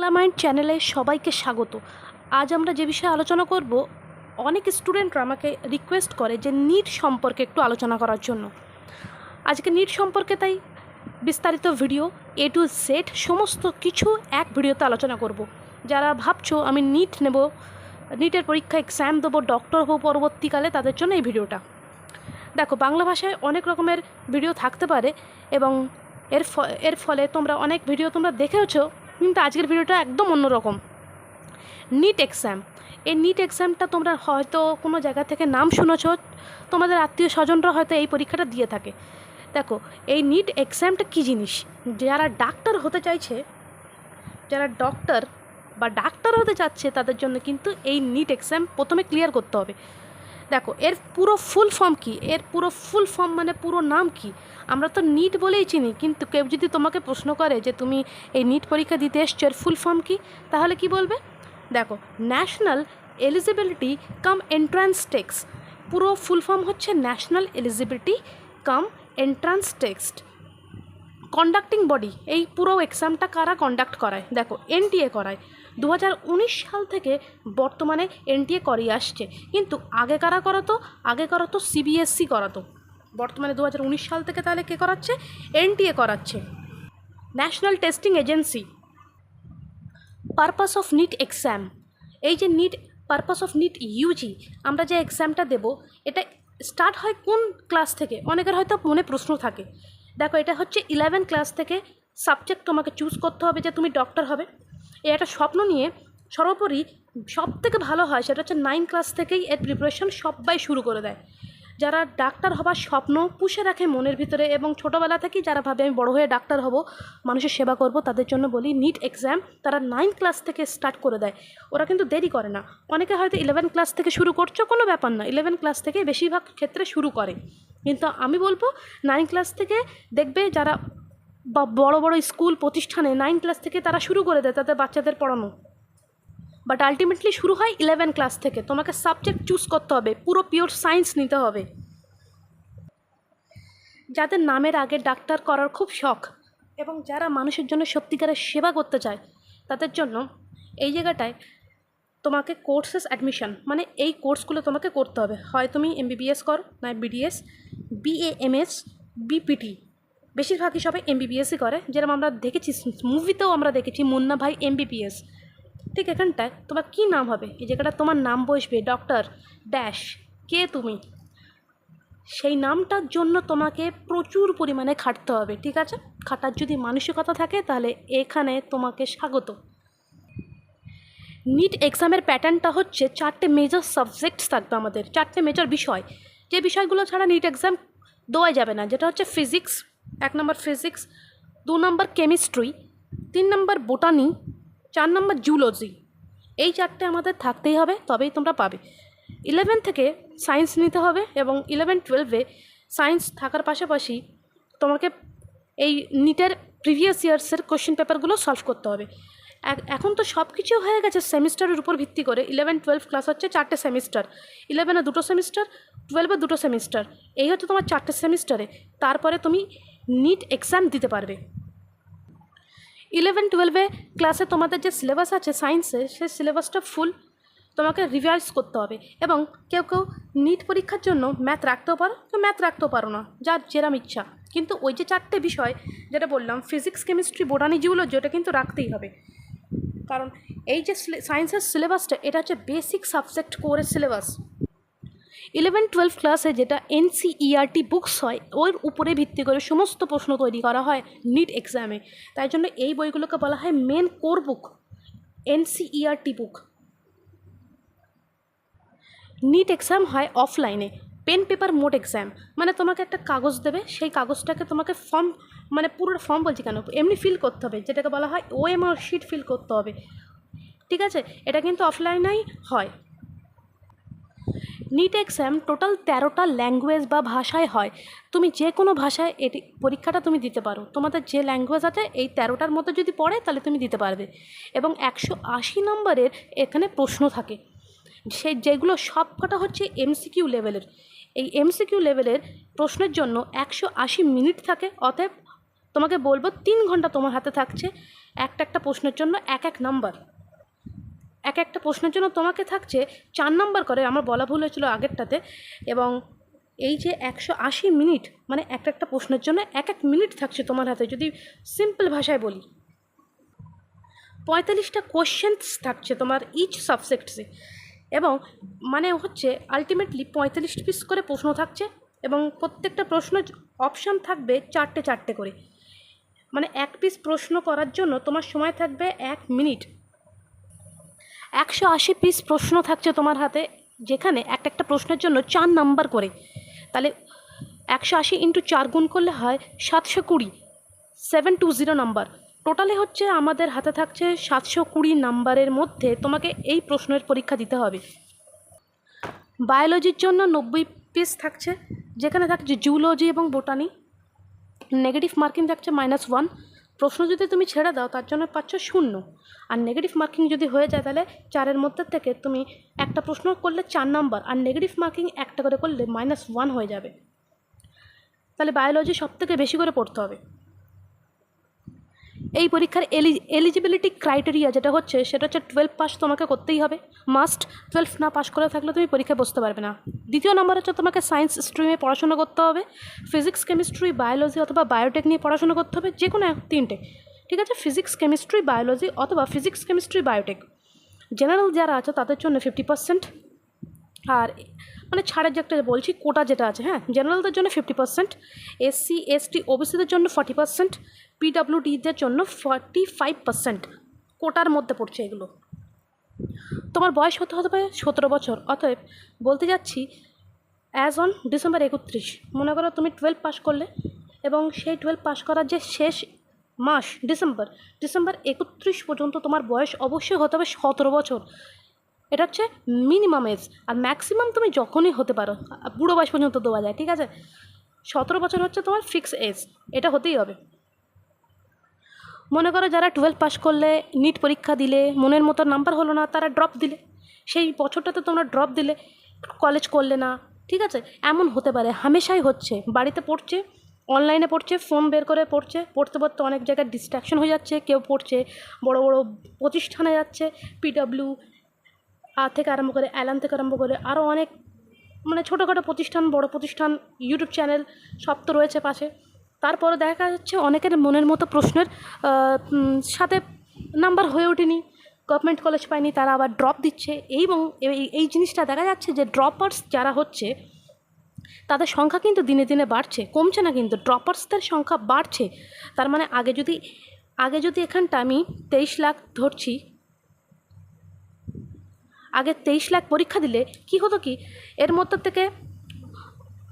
Bangla mind চ্যানেলে সবাইকে স্বাগত। আজ আমরা যে বিষয়ে আলোচনা করব, অনেক স্টুডেন্টরা আমাকে রিকোয়েস্ট করে যে নিট সম্পর্কে একটু আলোচনা করার জন্য। আজকে নিট সম্পর্কে তাই বিস্তারিত ভিডিও A to Z সমস্ত কিছু এক ভিডিওতে আলোচনা করব। যারা ভাবছো আমি নিট নেব, নিটের পরীক্ষা এক্সাম দেবো, ডক্টর হবো পরবর্তীকালে, তাদের জন্য এই ভিডিওটা। দেখো, বাংলা ভাষায় অনেক রকমের ভিডিও থাকতে পারে এবং এর ফলে তোমরা অনেক ভিডিও তোমরা দেখেওছো, কিন্তু আজকের ভিডিওটা একদম অন্যরকম। নিট এক্সাম, এই নিট এক্সামটা তোমরা হয়তো কোনো জায়গা থেকে নাম শুনেছ, তোমাদের আত্মীয় স্বজনরা হয়তো এই পরীক্ষাটা দিয়ে থাকে। দেখো, এই নিট এক্সামটা কী জিনিস, যারা ডাক্তার হতে চাইছে, যারা ডক্টর বা ডাক্তার হতে চাচ্ছে, তাদের জন্য কিন্তু এই নিট এক্সাম প্রথমে ক্লিয়ার করতে হবে। দেখো, এর পুরো ফুল ফর্ম কী, এর পুরো ফুল ফর্ম মানে পুরো নাম কি, আমরা তো নিট বলেই চিনি, কিন্তু কেউ যদি তোমাকে প্রশ্ন করে যে তুমি এই নিট পরীক্ষা দিতে এসছো, এর ফুল ফর্ম কী, তাহলে কি বলবে? দেখো, ন্যাশনাল এলিজিবিলিটি কাম এন্ট্রান্স টেস্ট, পুরো ফুল ফর্ম হচ্ছে ন্যাশনাল এলিজিবিলিটি কাম এন্ট্রান্স টেস্ট। কন্ডাক্টিং বডি, এই পুরো এক্সামটা কারা কন্ডাক্ট করায়? দেখো, NTA করায়। 2019 সাল থেকে বর্তমানে NTA করিয়ে আসছে, কিন্তু আগে কারা করাতো? আগে করাতো CBSE করাতো। বর্তমানে 2019 সাল থেকে তাহলে কে করাচ্ছে? NTA করাচ্ছে, national testing agency. Purpose of NEET exam, এই যে NEET, purpose of NEET UG, আমরা যে এক্সামটা দেব, এটা স্টার্ট হয় কোন ক্লাস থেকে? অনেকের হয়তো মনে প্রশ্ন থাকে। দেখো, এটা হচ্ছে 11 ক্লাস থেকে সাবজেক্ট তোমাকে চুজ করতে হবে যে তুমি ডক্টর হবে। এই একটা স্বপ্ন নিয়ে সর্বোপরি সব থেকে ভালো হয় সেটা হচ্ছে 9 ক্লাস থেকেই এর প্রিপারেশন সবাই শুরু করে দেয়। যারা ডাক্তার হবার স্বপ্ন পুষে রাখে মনের ভিতরে এবং ছোটোবেলা থেকেই যারা ভাবে আমি বড় হয়ে ডাক্তার হব, মানুষের সেবা করব, তাদের জন্য বলি নিট এক্সাম তারা 9 ক্লাস থেকে স্টার্ট করে দেয়। ওরা কিন্তু দেরি করে না। অনেকে হয়তো 11 ক্লাস থেকে শুরু করছো, কোনো ব্যাপার না, 11 ক্লাস থেকে বেশিরভাগ ক্ষেত্রে শুরু করে, কিন্তু আমি বলবো 9 ক্লাস থেকে দেখবে যারা বা বড় বড় স্কুল প্রতিষ্ঠানে 9 ক্লাস থেকে তারা শুরু করে দেয় তাদের বাচ্চাদের পড়ানো, বাট আলটিমেটলি শুরু হয় 11 ক্লাস থেকে। তোমাকে সাবজেক্ট চুজ করতে হবে, পুরো পিওর সায়েন্স নিতে হবে। যাদের নামের আগে ডাক্তার করার খুব শখ এবং যারা মানুষের জন্য সত্যিকারের সেবা করতে চায়, তাদের জন্য এই জায়গাটায় তোমাকে কোর্সেস অ্যাডমিশন, মানে এই কোর্সগুলো তোমাকে করতে হবে। হয় তুমি MBBS করো, না BDS, BA MS, BPT, বেশিরভাগই সবাই MBBSই করে। যেরকম আমরা দেখেছি মুভিতেও আমরা দেখেছি মুন্না ভাই MBBS। ঠিক এখানটায় তোমার কী নাম হবে, এই জায়গাটা তোমার নাম বসবে ডক্টর ড্যাশ, কে তুমি, সেই নামটার জন্য তোমাকে প্রচুর পরিমাণে খাটতে হবে। ঠিক আছে, খাটার যদি মানসিকতা থাকে তাহলে এখানে তোমাকে স্বাগত। নিট এক্সামের প্যাটার্নটা হচ্ছে 4টে মেজর সাবজেক্টস থাকবে আমাদের, 4টে মেজর বিষয়, যে বিষয়গুলো ছাড়া নিট এক্সাম দেওয়া যাবে না। যেটা হচ্ছে ফিজিক্স, 1 নম্বর ফিজিক্স, 2 নম্বর কেমিস্ট্রি, 3 নম্বর বোটানি, 4 নম্বর জুলজি। এই 4টে আমাদের থাকতেই হবে, তবেই তোমরা পাবে। 11 থেকে সায়েন্স নিতে হবে এবং 11-12-এ সায়েন্স থাকার পাশাপাশি তোমাকে এই নিটের প্রিভিয়াস ইয়ার্সের কোশ্চেন পেপারগুলো সলভ করতে হবে। এখন তো সব কিছু হয়ে গেছে সেমিস্টারের উপর ভিত্তি করে। 11-12 ক্লাস হচ্ছে 4টে সেমিস্টার, 11-এ 2টো সেমিস্টার, 12-এ 2টো সেমিস্টার, এই হচ্ছে তোমার 4টে সেমিস্টারে। তারপরে তুমি নিট এক্সাম দিতে পারবে। 11-12-এ ক্লাসে তোমাদের যে সিলেবাস আছে সায়েন্সে, সেই সিলেবাসটা ফুল তোমাকে রিভাইজ করতে হবে। এবং কেউ কেউ নিট পরীক্ষার জন্য ম্যাথ রাখতেও পারো, কেউ ম্যাথ রাখতেও পারো না, যার যেরম ইচ্ছা, কিন্তু ওই যে 4টে বিষয় যেটা বললাম ফিজিক্স কেমিস্ট্রি বোটানি জিওলজি, ওটা কিন্তু রাখতেই হবে। কারণ এই যে সায়েন্সের সিলেবাসটা, এটা হচ্ছে বেসিক সাবজেক্ট কোরের সিলেবাস। 11-12 ক্লাসে যেটা NCERT বুকস হয়, ওর উপরে ভিত্তি করে সমস্ত প্রশ্ন তৈরি করা হয় নিট এক্সামে। তাই জন্য এই বইগুলোকে বলা হয় মেন কোর বুক, NCERT বুক। নিট এক্সাম হয় অফলাইনে, পেন পেপার মোড এক্সাম, মানে তোমাকে একটা কাগজ দেবে, সেই কাগজটাকে তোমাকে ফর্ম, মানে পুরো ফর্ম বলছি কেন, এমনি ফিল করতে হবে, যেটাকে বলা হয় OMR শিট ফিল করতে হবে। ঠিক আছে, এটা কিন্তু অফলাইনেই হয়। নিট এক্সাম টোটাল 13টা ল্যাঙ্গুয়েজ বা ভাষায় হয়। তুমি যে কোনো ভাষায় এটি পরীক্ষাটা তুমি দিতে পারো, তোমাদের যে ল্যাঙ্গুয়েজ আছে এই 13টার মধ্যে যদি পড়ে তাহলে তুমি দিতে পারবে। এবং 180 নম্বরের এখানে প্রশ্ন থাকে, সেই যেগুলো সব কটা হচ্ছে MCQ লেভেলের। এই MCQ লেভেলের প্রশ্নের জন্য 180 মিনিট থাকে। অতএব তোমাকে বলবো 3 ঘন্টা তোমার হাতে থাকছে একটা প্রশ্নের জন্য এক নাম্বার, একটা প্রশ্নের জন্য তোমাকে থাকছে 4 নাম্বার করে, আমার বলা ভুল হয়েছিল আগেরটাতে। এবং এই যে 180 মিনিট, মানে একটা প্রশ্নের জন্য এক মিনিট থাকছে তোমার হাতে, যদি সিম্পল ভাষায় বলি। 45টা কোশ্চেন্স থাকছে তোমার ইচ সাবজেক্টসে, এবং মানে হচ্ছে আলটিমেটলি 45 পিস করে প্রশ্ন থাকছে, এবং প্রত্যেকটা প্রশ্ন অপশান থাকবে 4টে করে। মানে এক পিস প্রশ্ন করার জন্য তোমার সময় থাকবে 1 মিনিট। 180 পিস প্রশ্ন থাকছে তোমার হাতে, যেখানে একটা প্রশ্নের জন্য 4 নাম্বার করে। তাহলে 180 ইন্টু 4 গুণ করলে হয় 720, 720 নাম্বার। টোটালে হচ্ছে আমাদের হাতে থাকছে 720 নাম্বারের মধ্যে তোমাকে এই প্রশ্নের পরীক্ষা দিতে হবে। বায়োলজির জন্য 90 পিস থাকছে, যেখানে থাকছে জুলজি এবং বোটানি। নেগেটিভ মার্কিং থাকছে -1। প্রশ্ন যদি তুমি ছেড়ে দাও তার জন্য পাচ্ছ 0, আর নেগেটিভ মার্কিং যদি হয়ে যায় তাহলে 4-এর মধ্যে থেকে তুমি একটা প্রশ্ন করলে 4 নাম্বার, আর নেগেটিভ মার্কিং একটা করে করলে -1 হয়ে যাবে। তাহলে বায়োলজি সবথেকে বেশি করে পড়তে হবে। এই পরীক্ষার এলিজিবিলিটি ক্রাইটেরিয়া যেটা হচ্ছে সেটা হচ্ছে 12 পাস তোমাকে করতেই হবে, মাস্ট। 12 না পাস করে থাকলে তুমি পরীক্ষায় বসতে পারবে না। দ্বিতীয় নম্বর হচ্ছে তোমাকে সায়েন্স স্ট্রিমে পড়াশোনা করতে হবে, ফিজিক্স কেমিস্ট্রি বায়োলজি অথবা বায়োটেক নিয়ে পড়াশোনা করতে হবে, যে কোনো 3টে, ঠিক আছে? ফিজিক্স কেমিস্ট্রি বায়োলজি অথবা ফিজিক্স কেমিস্ট্রি বায়োটেক। জেনারেল যারা আছে তাদের জন্য 50%, আর মানে ছাড়ের যে একটা বলছি কোটা যেটা আছে, হ্যাঁ, জেনারেলদের জন্য 50%, SC ST OBCদের জন্য 40%, PWDদের জন্য 45%। কোটার মধ্যে পড়ছে এগুলো। তোমার বয়স হতে হবে 17 বছর। অতএব বলতে যাচ্ছি অ্যাজ অন ডিসেম্বর 31, মনে করো তুমি 12 পাস করলে, এবং সেই 12 পাস করার যে শেষ মাস ডিসেম্বর 31 পর্যন্ত তোমার বয়স অবশ্যই হতে হবে 17 বছর। এটা হচ্ছে মিনিমাম এজ, আর ম্যাক্সিমাম তুমি যখনই হতে পারো, বুড়ো বয়স পর্যন্ত দেওয়া যায়, ঠিক আছে? 17 বছর হচ্ছে তোমার ফিক্স এজ, এটা হতেই হবে। মনে করো যারা 12 পাস করলে, নিট পরীক্ষা দিলে, মনের মতো নাম্বার হলো না, তারা ড্রপ দিলে, সেই বছরটাতে তোমরা ড্রপ দিলে, কলেজ করলে না, ঠিক আছে? এমন হতে পারে, হামেশাই হচ্ছে। বাড়িতে পড়ছে, অনলাইনে পড়ছে, ফোন বের করে পড়ছে, পড়তে পড়তে অনেক জায়গায় ডিস্ট্র্যাকশন হয়ে যাচ্ছে। কেউ পড়ছে বড় বড় প্রতিষ্ঠানে যাচ্ছে, PW থেকে আরম্ভ করে, অ্যালান থেকে আরম্ভ করে আরও অনেক মানে ছোটোখাটো প্রতিষ্ঠান, বড় প্রতিষ্ঠান, ইউটিউব চ্যানেল সব তো রয়েছে পাশে। তারপরে দেখা যাচ্ছে অনেকের মনের মতো প্রশ্নের সাথে নাম্বার হয়ে ওঠেনি, গভর্নমেন্ট কলেজ পায়নি, তারা আবার ড্রপ দিচ্ছে। এবং এই জিনিসটা দেখা যাচ্ছে যে ড্রপার্স যারা হচ্ছে তাদের সংখ্যা কিন্তু দিনে দিনে বাড়ছে, কমছে না, কিন্তু ড্রপার্সদের সংখ্যা বাড়ছে। তার মানে আগে যদি এখানটা আমি 23 লাখ ধরছি, আগে 23 লাখ পরীক্ষা দিলে কি হতো, কি এর মধ্যে থেকে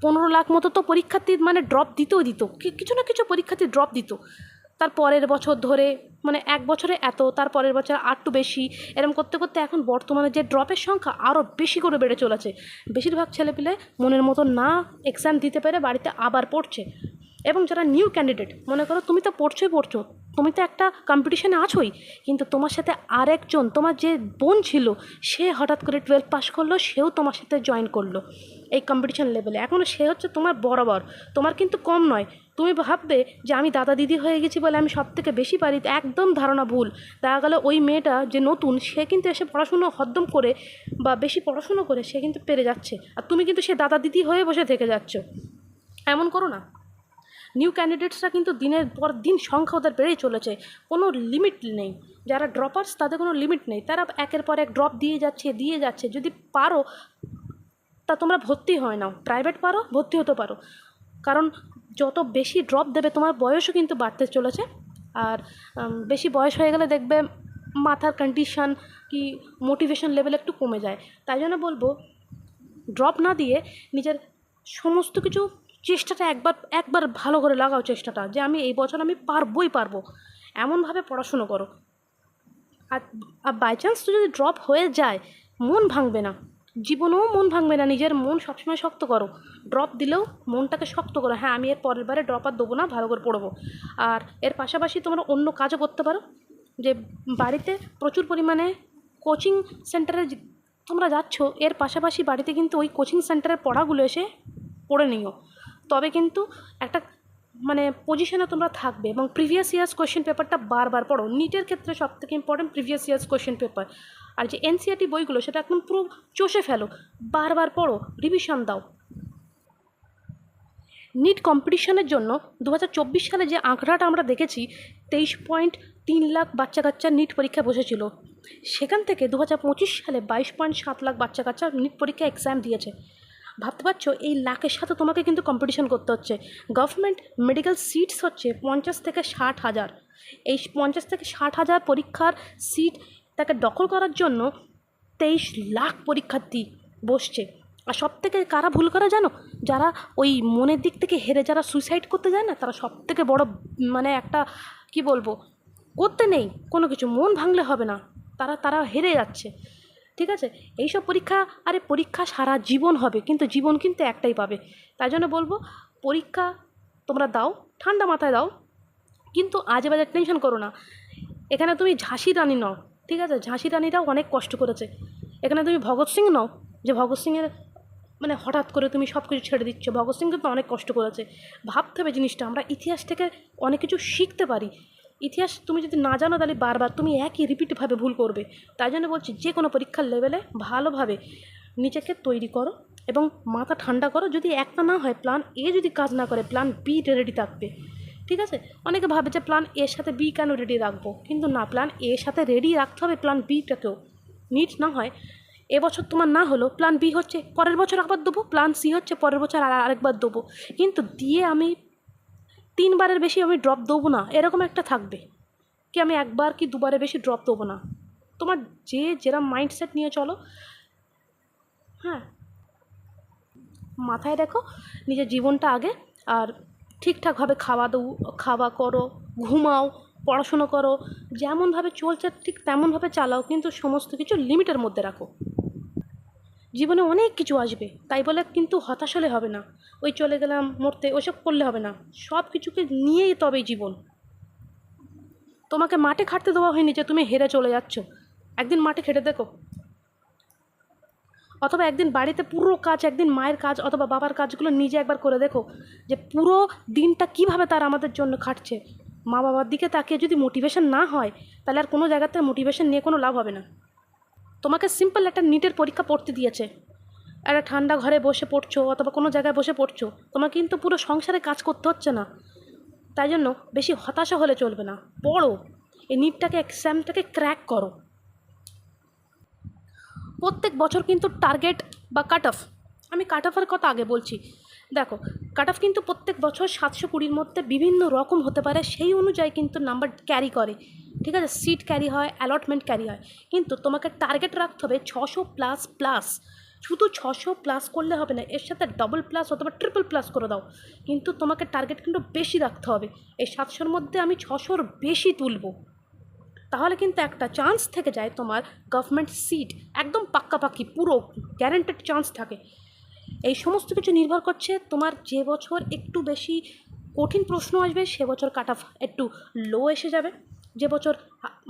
15 লাখ মতো তো পরীক্ষার্থী মানে ড্রপ দিত, কিছু না কিছু পরীক্ষার্থী ড্রপ দিত। তার পরের বছর ধরে মানে এক বছরে এত, তার পরের বছর আরটু বেশি, এরকম করতে করতে এখন বর্তমানে যে ড্রপের সংখ্যা আরও বেশি করে বেড়ে চলেছে। বেশিরভাগ ছেলেপিলে মনের মতো না এক্সাম দিতে পেরে বাড়িতে আবার পড়ছে। এবং যারা নিউ ক্যান্ডিডেট, মনে করো তুমি তো পড়ছো, তুমি তো একটা কম্পিটিশানে আছোই, কিন্তু তোমার সাথে আরেকজন, তোমার যে বোন ছিল, সে হঠাৎ করে 12 পাস করলো, সেও তোমার সাথে জয়েন করলো এই কম্পিটিশান লেভেলে। এখনও সে হচ্ছে তোমার বরাবর, তোমার কিন্তু কম নয়। তুমি ভাববে যে আমি দাদা দিদি হয়ে গেছি বলে আমি সব থেকে বেশি পারি, একদম ধারণা ভুল। দেখা গেলো ওই মেয়েটা যে নতুন, সে কিন্তু এসে পড়াশুনো হদ্দম করে বা বেশি পড়াশুনো করে সে কিন্তু পেরে যাচ্ছে, আর তুমি কিন্তু সে দাদা দিদি হয়ে বসে থেকে যাচ্ছ। এমন করো না। নিউ ক্যান্ডিডেটসরা কিন্তু দিনের পর দিন সংখ্যা ওদের বেড়েই চলেছে, কোনো লিমিট নেই। যারা ড্রপার্স তাদের কোনো লিমিট নেই, তারা একের পর এক ড্রপ দিয়ে যাচ্ছে। যদি পারো তা তোমরা ভর্তি হয় নাও, প্রাইভেট পারো ভর্তি হতে পারো, কারণ যত বেশি ড্রপ দেবে তোমার বয়সও কিন্তু বাড়তে চলেছে। আর বেশি বয়স হয়ে গেলে দেখবে মাথার কন্ডিশন কি মোটিভেশন লেভেল একটু কমে যায়। তাই জন্য বলবো ড্রপ না দিয়ে নিজের সমস্ত কিছু চেষ্টাটা একবার ভালো করে লাগাও, চেষ্টাটা যে আমি এই বছর আমি পারবো, এমনভাবে পড়াশুনো করো। আর বাই চান্স তো যদি ড্রপ হয়ে যায়, মন ভাঙবে না, জীবনেও মন ভাঙবে না। নিজের মন সবসময় শক্ত করো, ড্রপ দিলেও মনটাকে শক্ত করো, হ্যাঁ আমি এর পরের বারে ড্রপ আর দেবো না, ভালো করে পড়বো। আর এর পাশাপাশি তোমরা অন্য কাজও করতে পারো, যে বাড়িতে প্রচুর পরিমাণে কোচিং সেন্টারে তোমরা যাচ্ছ, এর পাশাপাশি বাড়িতে কিন্তু ওই কোচিং সেন্টারের পড়াগুলো এসে পড়ে নিও, তবে কিন্তু একটা মানে পজিশনে তোমরা থাকবে, এবং প্রিভিয়াস ইয়ার্স কোয়েশ্চেন পেপারটা বারবার পড়ো। নিটের ক্ষেত্রে সবথেকে important previous years question paper. আর যে এনসিইআরটি বইগুলো সেটা একদম পুরো চষে ফেলো, বারবার পড়ো, রিভিশন দাও। নিট কম্পিটিশনের জন্য 2024 সালে যে আঁকড়াটা আমরা দেখেছি, 23.3 লাখ বাচ্চা কাচ্চা নিট পরীক্ষায় বসেছিল, সেখান থেকে 2025 সালে 22.7 লাখ বাচ্চা কাচ্চা নিট পরীক্ষা এক্সাম দিয়েছে। ভাবতে পারছো, এই লাখের সাথে তোমাকে কিন্তু কম্পিটিশন করতে হচ্ছে। গভর্নমেন্ট মেডিকেল সিটস হচ্ছে 50 থেকে 60 হাজার। এই 50 থেকে 60 হাজার পরীক্ষার সিট তাকে দখল করার জন্য 23 লাখ পরীক্ষার্থী বসছে। আর সব থেকে কারা ভুল করে জানো? যারা ওই মনের দিক থেকে হেরে যারা সুইসাইড করতে যায় না, তারা সব থেকে বড় মানে একটা কি বলবো, করতে নেই কোনো কিছু, মন ভাঙলে হবে না, তারা হেরে যাচ্ছে। ঠিক আছে, এইসব পরীক্ষা, আরে পরীক্ষা সারা জীবন হবে, কিন্তু জীবন কিন্তু একটাই পাবে। তাই জন্য বলবো, পরীক্ষা তোমরা দাও, ঠান্ডা মাথায় দাও, কিন্তু আজে বাজে টেনশন করো না। এখানে তুমি ঝাঁসি রানী নও, ঠিক আছে? ঝাঁসি রানীরাও অনেক কষ্ট করেছে। এখানে তুমি ভগৎ সিং নও, যে ভগৎ সিংয়ের মানে হঠাৎ করে তুমি সব কিছু ছেড়ে দিচ্ছ। ভগৎ সিং কিন্তু অনেক কষ্ট করেছে। ভাবতে হবে জিনিসটা, আমরা ইতিহাস থেকে অনেক কিছু শিখতে পারি। ইতিহাস তুমি যদি না জানো, তাহলে বারবার তুমি একই রিপিটভাবে ভুল করবে। তাই জন্য বলছি, যে কোনো পরীক্ষার লেভেলে ভালোভাবে নিজেকে তৈরি করো এবং মাথা ঠান্ডা করো। যদি একটা না হয়, প্ল্যান এ যদি কাজ না করে, প্ল্যান বি রেডি থাকবে। ঠিক আছে, অনেকে ভাবে যে প্ল্যান এর সাথে বি কেন রেডি রাখবো, কিন্তু না, প্ল্যান এর সাথে রেডি রাখতে হবে প্ল্যান বিটাকেও। নিট না হয় এবছর তোমার না হলো, প্ল্যান বি হচ্ছে পরের বছর আবার দেবো, প্ল্যান সি হচ্ছে পরের বছর আরেকবার দেবো। কিন্তু দিয়ে আমি 3বারের বেশি আমি ড্রপ দেবো না, এরকম একটা থাকবে কি আমি 1বার কি 2বারের বেশি ড্রপ দেবো না। তোমার যে যেরকম মাইন্ডসেট নিয়ে চলো, হ্যাঁ, মাথায় রেখো নিজের জীবনটা আগে। আর ঠিকঠাকভাবে খাওয়া করো, ঘুমাও, পড়াশুনো করো, যেমনভাবে চলছে ঠিক তেমনভাবে চালাও, কিন্তু সমস্ত কিছু লিমিটের মধ্যে রাখো। জীবনে অনেক কিছু আসবে, তাই বলে কিন্তু হতাশ হলে হবে না। ওই চলে গেলাম মরতে, ওসব করলে হবে না। সব কিছুকে নিয়েই তবেই জীবন। তোমাকে মাঠে খাটতে দেওয়া হয়নি যে তুমি হেরে চলে যাচ্ছ। একদিন মাঠে খেটে দেখো, অথবা একদিন বাড়িতে পুরো কাজ, একদিন মায়ের কাজ অথবা বাবার কাজগুলো নিজে একবার করে দেখো, যে পুরো দিনটা কিভাবে তারা আমাদের জন্য খাটছে। মা বাবার দিকে তাকিয়ে যদি মোটিভেশন না হয়, তাহলে আর কোনো জায়গাতে মোটিভেশন নিয়ে কোনো লাভ হবে না। তোমাকে সিম্পল একটা নিটের পরীক্ষা পড়তে দিয়েছে, একটা ঠান্ডা ঘরে বসে পড়ছো অথবা কোনো জায়গায় বসে পড়ছো, তোমার কিন্তু পুরো সংসারে কাজ করতে হচ্ছে না। তাই জন্য বেশি হতাশা হলে চলবে না, পড়ো, এই নিটটাকে এক্সামটাকে ক্র্যাক করো। প্রত্যেক বছর কিন্তু টার্গেট বা কাট অফ, আমি কাট অফের কথা আগে বলছি। দেখো, কাট অফ কিন্তু প্রত্যেক বছর 720-র মধ্যে বিভিন্ন রকম হতে পারে, সেই অনুযায়ী কিন্তু নাম্বার ক্যারি করে। ঠিক আছে, সিট ক্যারি হয়, অ্যালটমেন্ট ক্যারি হয়, কিন্তু তোমাকে টার্গেট রাখতে হবে 600 প্লাস প্লাস। শুধু 600 প্লাস করলে হবে না, এর সাথে ডবল প্লাস অথবা ট্রিপল প্লাস করে দাও, কিন্তু তোমাকে টার্গেট কিন্তু বেশি রাখতে হবে। এই 700-র মধ্যে আমি 600-র বেশি তুলব, তাহলে কিন্তু একটা চান্স থেকে যায় তোমার গভর্নমেন্ট সিট, একদম পাক্কাপাক্কি পুরো গ্যারান্টেড চান্স থাকে। এই সমস্ত কিছু নির্ভর করছে তোমার যে বছর একটু বেশি কঠিন প্রশ্ন আসবে, সে বছর কাট অফ একটু লো এসে যাবে। যে বছর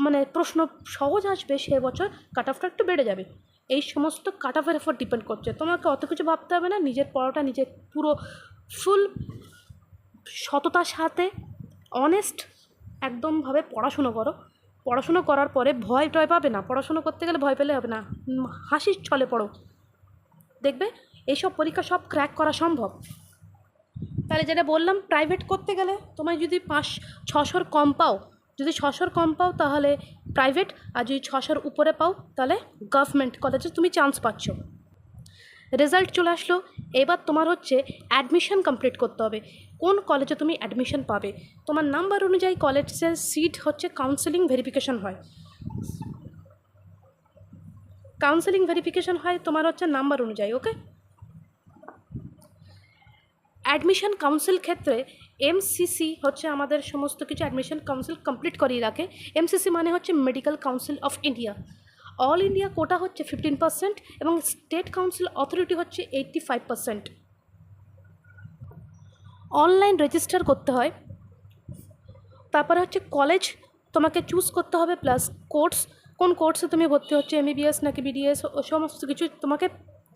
মানে প্রশ্ন সহজ আসবে, সে বছর কাট অফটা একটু বেড়ে যাবে। এই সমস্ত কাট অফের উপর ডিপেন্ড করছে। তোমাকে অত কিছু ভাবতে হবে না, নিজের পড়াটা নিজে পুরো ফুল সততার সাথে অনেস্ট একদমভাবে পড়াশুনো করো। পড়াশুনো করার পরে ভয় টয় পাবে না, পড়াশুনো করতে গেলে ভয় পেলে হবে না, হাসির ছলে পড়ো, দেখবে এইসব পরীক্ষা সব ক্র্যাক করা সম্ভব। তাহলে যেটা বললাম, প্রাইভেট করতে গেলে তোমায় যদি 500-600 কম পাও, যদি 600 কম পাও তাহলে প্রাইভেট, আর যদি 600 উপরে পাও তাহলে গভর্নমেন্ট কলেজে তুমি চান্স পাচ্ছ। রেজাল্ট চলে আসলো, এবার তোমার হচ্ছে অ্যাডমিশন কমপ্লিট করতে হবে। কোন কলেজে তুমি অ্যাডমিশন পাবে, তোমার নাম্বার অনুযায়ী কলেজের সিট হচ্ছে কাউন্সেলিং ভেরিফিকেশন হয়। কাউন্সেলিং ভেরিফিকেশন হয় তোমার হচ্ছে নাম্বার অনুযায়ী। ওকে, অ্যাডমিশন কাউন্সিল ক্ষেত্রে এমসিসি হচ্ছে আমাদের সমস্ত কিছু অ্যাডমিশন কাউন্সিল কমপ্লিট করিয়ে রাখে। এমসিসি মানে হচ্ছে medical council of India. All India quota হচ্ছে 15% এবং স্টেট কাউন্সিল অথরিটি হচ্ছে 85%। অনলাইন রেজিস্টার করতে হয়, তারপরে হচ্ছে কলেজ তোমাকে চুজ করতে হবে, প্লাস কোর্স, কোন কোর্সে তুমি ভর্তি হচ্ছে, এমবিবিএস নাকি বিডিএস, ও সমস্ত কিছু তোমাকে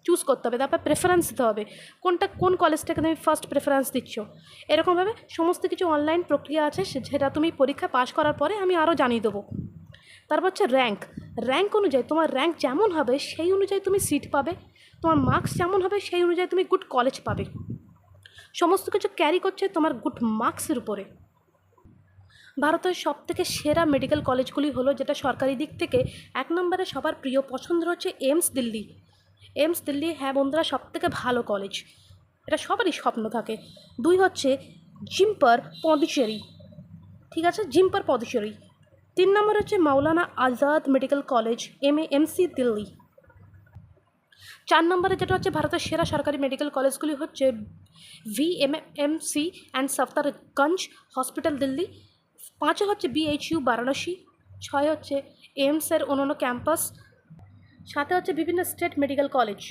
চুজ করতে হবে, তারপর প্রেফারেন্স দিতে হবে কোন কলেজটাকে তুমি ফার্স্ট প্রেফারেন্স দিচ্ছ। এরকমভাবে সমস্ত কিছু অনলাইন প্রক্রিয়া আছে, যেটা তুমি পরীক্ষা পাশ করার পরে আমি আরও জানিয়ে দেবো। তারপর হচ্ছে র্যাঙ্ক অনুযায়ী তোমার র্যাঙ্ক যেমন হবে সেই অনুযায়ী তুমি সিট পাবে, তোমার মার্কস যেমন হবে সেই অনুযায়ী তুমি গুড কলেজ পাবে। সমস্ত কিছু ক্যারি করছে তোমার গুড মার্কসের উপরে। ভারতের সবথেকে সেরা মেডিকেল কলেজগুলি হলো, যেটা সরকারি দিক থেকে 1 নম্বরে সবার প্রিয় পছন্দের হচ্ছে এইমস দিল্লি। হ্যাঁ বন্ধুরা, সবথেকে ভালো কলেজ, এটা সবারই স্বপ্ন থাকে। 2 হচ্ছে জিম্পার পন্ডিচেরি, ঠিক আছে, জিম্পার পন্ডিচেরি। 3 নম্বর হচ্ছে Maulana Azad medical college MAMC Delhi. 4 নম্বরে যেটা হচ্ছে ভারতের সেরা সরকারি মেডিকেল কলেজগুলি হচ্ছে VMMC and Safdarjung hospital Delhi. 5 হচ্ছে BHU বারাণসী। 6 হচ্ছে এইমসের অন্যান্য ক্যাম্পাস। 7 হচ্ছে বিভিন্ন স্টেট মেডিকেল কলেজ।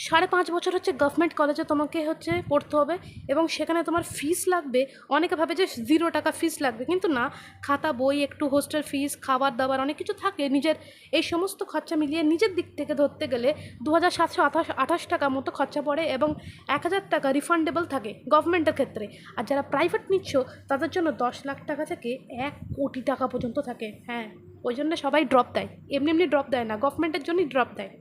5.5 বছর হচ্ছে গভর্নমেন্ট কলেজে তোমাকে হচ্ছে পড়তে হবে, এবং সেখানে তোমার ফিস লাগবে। অনেকে ভাবে যে 0 টাকা ফিস লাগবে, কিন্তু না, খাতা বই, একটু হোস্টেল ফিস, খাবার দাবার অনেক কিছু থাকে। নিজের এই সমস্ত খরচা মিলিয়ে নিজের দিক থেকে ধরতে গেলে 2728 টাকা মতো খরচা পড়ে, এবং 1000 টাকা রিফান্ডেবল থাকে গভর্নমেন্টের ক্ষেত্রে। আর যারা প্রাইভেট নিচ্ছ তাদের জন্য 10 লাখ টাকা থেকে 1 কোটি টাকা পর্যন্ত থাকে। হ্যাঁ, ওই জন্য সবাই ড্রপ দেয়, এমনি ড্রপ দেয় না, গভর্নমেন্টের জন্যই ড্রপ দেয়।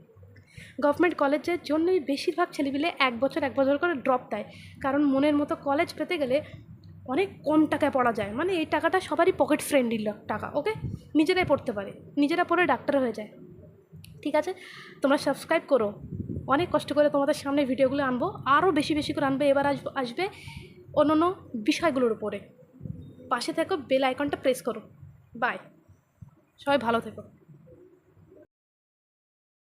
গভর্নমেন্ট কলেজের জন্যই বেশিরভাগ ছেলেপিলে 1 বছর করে ড্রপ দেয়, কারণ মনের মতো কলেজ পেতে গেলে অনেক কম টাকায় পড়া যায়। মানে এই টাকাটা সবারই পকেট ফ্রেন্ডলি টাকা, ওকে, নিজেরাই পড়তে পারে, নিজেরা পড়ে ডাক্তার হয়ে যায়। ঠিক আছে, তোমরা সাবস্ক্রাইব করো, অনেক কষ্ট করে তোমাদের সামনে ভিডিওগুলো আনবো, আরও বেশি করে আনবো। এবার আসবে অন্য বিষয়গুলোর উপরে। পাশে থেকো, বেল আইকনটা প্রেস করো। বাই, সবাই ভালো থেকো।